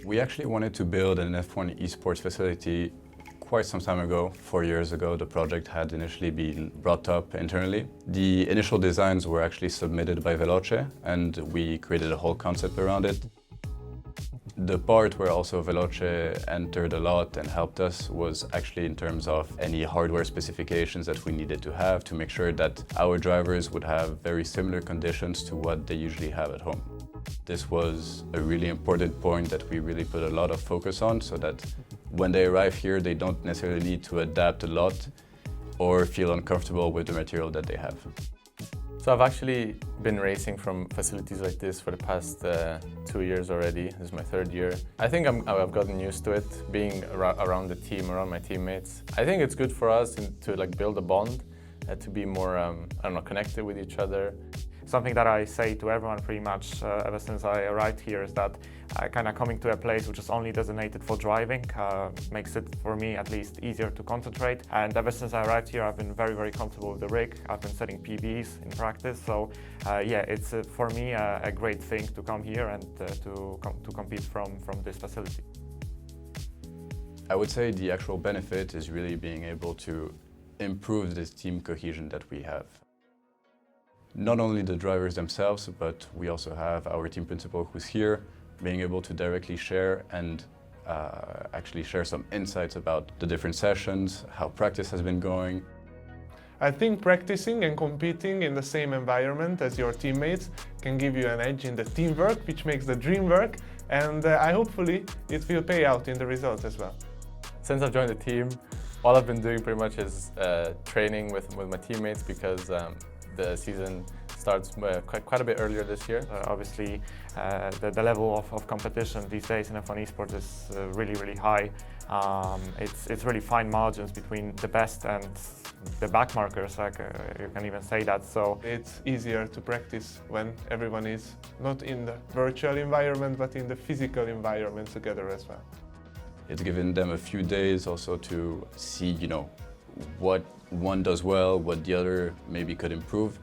We actually wanted to build an F1 Esports facility quite some time ago. 4 years ago, the project had initially been brought up internally. The initial designs were actually submitted by Veloce, and we created a whole concept around it. The part where also Veloce entered a lot and helped us was actually in terms of any hardware specifications that we needed to have to make sure that our drivers would have very similar conditions to what they usually have at home. This was a really important point that we really put a lot of focus on, so that when they arrive here, they don't necessarily need to adapt a lot or feel uncomfortable with the material that they have. So I've actually been racing from facilities like this for the past 2 years already. This is my 3rd year. I think I've gotten used to it, being around the team, around my teammates. I think it's good for us to build a bond, to be more connected with each other. Something that I say to everyone pretty much ever since I arrived here is that kind of coming to a place which is only designated for driving makes it, for me at least, easier to concentrate. And ever since I arrived here, I've been very, very comfortable with the rig. I've been setting PBs in practice, so yeah, it's for me a great thing to come here and to compete from this facility. I would say the actual benefit is really being able to improve this team cohesion that we have. Not only the drivers themselves, but we also have our team principal who's here, being able to directly share and actually share some insights about the different sessions, how practice has been going. I think practicing and competing in the same environment as your teammates can give you an edge in the teamwork, which makes the dream work, and hopefully it will pay out in the results as well. Since I've joined the team, all I've been doing pretty much is training with my teammates, because the season starts quite a bit earlier this year. Obviously, the level of competition these days in F1 Esports is really, really high. It's really fine margins between the best and the backmarkers, you can even say that. So it's easier to practice when everyone is not in the virtual environment, but in the physical environment together as well. It's given them a few days also to see, what one does well, what the other maybe could improve,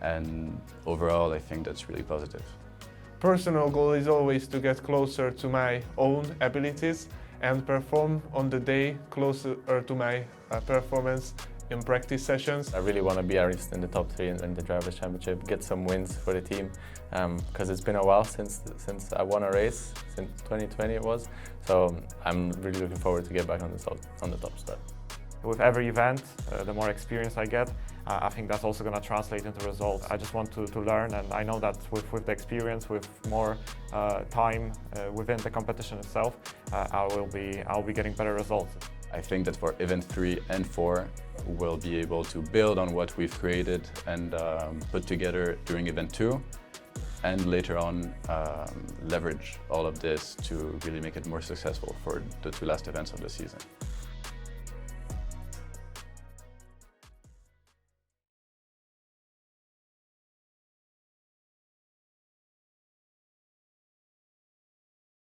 and overall I think that's really positive. Personal goal is always to get closer to my own abilities and perform on the day closer to my performance in practice sessions. I really want to be at least in the top 3 in the Drivers' Championship, get some wins for the team, because it's been a while since I won a race, since 2020 it was, so I'm really looking forward to get back on the top spot. With every event, the more experience I get, I think that's also going to translate into results. I just want to learn, and I know that with the experience, with more time within the competition itself, I'll be getting better results. I think that for event 3 and 4, we'll be able to build on what we've created and put together during event 2, and later on leverage all of this to really make it more successful for the 2 last events of the season.